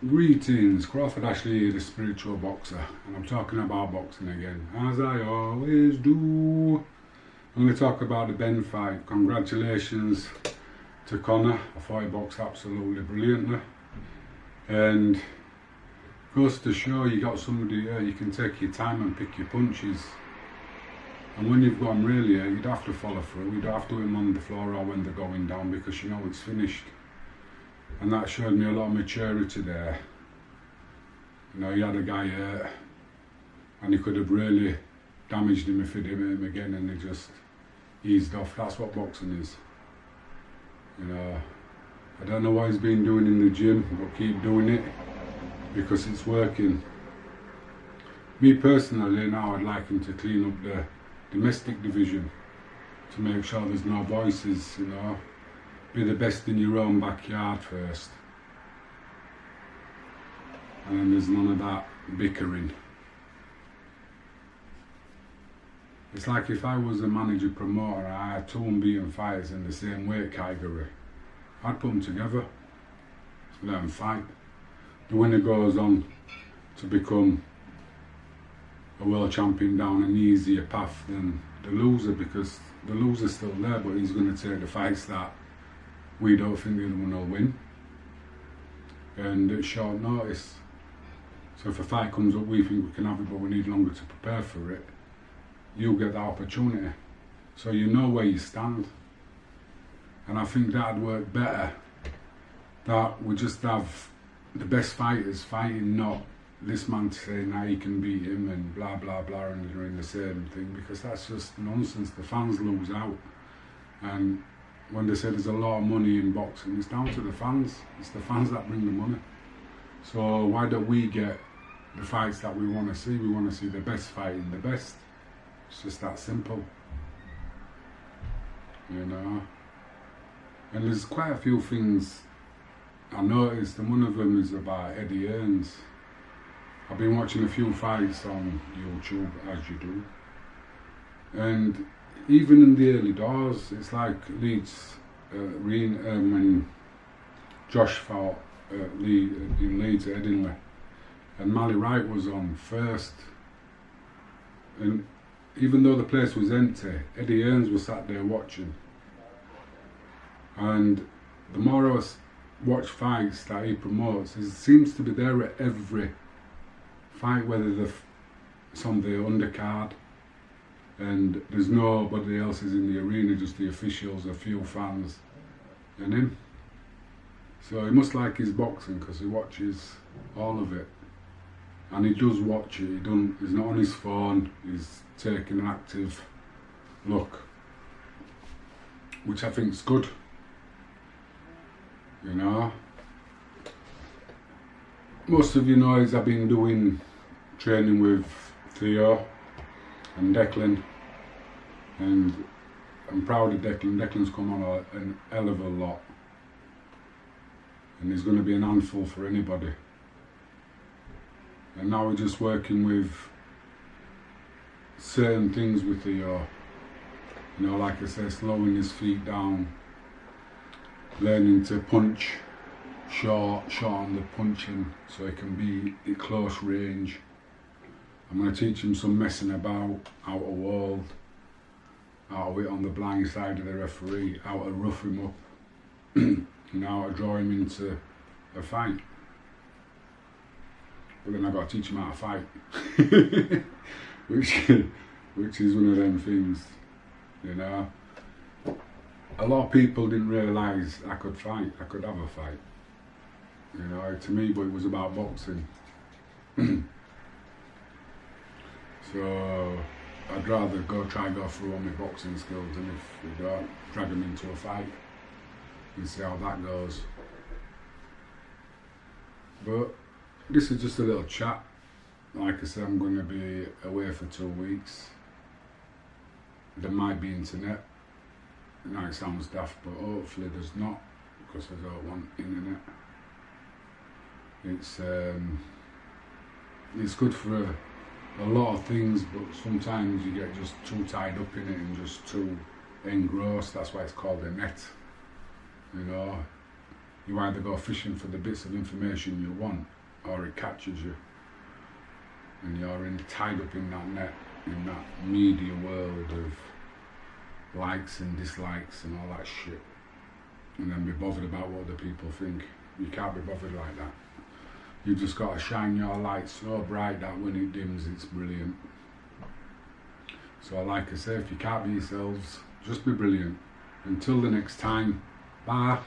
Greetings, Crawford Ashley, the spiritual boxer, and I'm talking about boxing again, as I always do. I'm going to talk about the Benn fight. Congratulations to Connor. I thought he boxed absolutely brilliantly, and goes to show you got somebody here, you can take your time and pick your punches. And when you've got them really here, you don't have to follow through, you don't have to hit them on the floor or when they're going down, because you know it's finished. And that showed me a lot of maturity there. You know, he had a guy hurt, and he could have really damaged him if he'd hit him again, and he just eased off. That's what boxing is. You know, I don't know what he's been doing in the gym, but keep doing it, because it's working. Me personally, now I'd like him to clean up the domestic division, to make sure there's no voices, you know. Be the best in your own backyard first, and then there's none of that bickering. It's like if I was a manager promoter, I had two unbeaten fighters in the same weight category, I'd put them together, let them fight. The winner goes on to become a world champion down an easier path than the loser, because the loser's still there, but he's going to take the fights that we don't think the other one will win, and it's short notice. So if a fight comes up, we think we can have it, but we need longer to prepare for it, you'll get that opportunity, so you know where you stand. And I think that'd work better, that we just have the best fighters fighting, not this man saying now he can beat him and blah blah blah and they're doing the same thing, because that's just nonsense. The fans lose out, and when they say there's a lot of money in boxing, it's down to the fans. It's the fans that bring the money. So why don't we get the fights that we want to see? We want to see the best fighting the best. It's just that simple, you know. And there's quite a few things I noticed, and one of them is about Eddie Hearns. I've been watching a few fights on YouTube, as you do, and even in the early doors, it's like Leeds, when Josh fought in Leeds at Edinburgh, and Mally Wright was on first, and even though the place was empty, Eddie Hearns was sat there watching. And the more I watch fights that he promotes, he seems to be there at every fight, whether it's on the undercard, and there's nobody else is in the arena, just the officials, a few fans, and him. So he must like his boxing, because he watches all of it, and he does watch it. He's not on his phone, he's taking an active look, which I think is good, you know. Most of you know I've been doing training with Theo and Declan, and I'm proud of Declan. Declan's come on a hell of a lot, and he's going to be an handful for anybody. And now we're just working with certain things with Theo, you know, like I said, slowing his feet down, learning to punch short on the punching, so he can be at close range. I'm going to teach him some messing about, how to hold, how to hit on the blind side of the referee, how to rough him up, and how to draw him into a fight. But then I've got to teach him how to fight, which is one of them things, you know. A lot of people didn't realise I could fight, I could have a fight, you know, to me, but it was about boxing. So I'd rather go through all my boxing skills, and if we don't, drag them into a fight and see how that goes. But this is just a little chat. Like I said, I'm going to be away for 2 weeks. There might be internet. Now it sounds daft, but hopefully there's not, because I don't want internet. It's good for a lot of things, but sometimes you get just too tied up in it and just too engrossed. That's why it's called a net, you know. You either go fishing for the bits of information you want, or it catches you, and you're tied up in that net, in that media world of likes and dislikes and all that shit, and then be bothered about what the people think. You can't be bothered like that. You've just got to shine your light so bright that when it dims, it's brilliant. So like I say, if you can't be yourselves, just be brilliant. Until the next time, bye.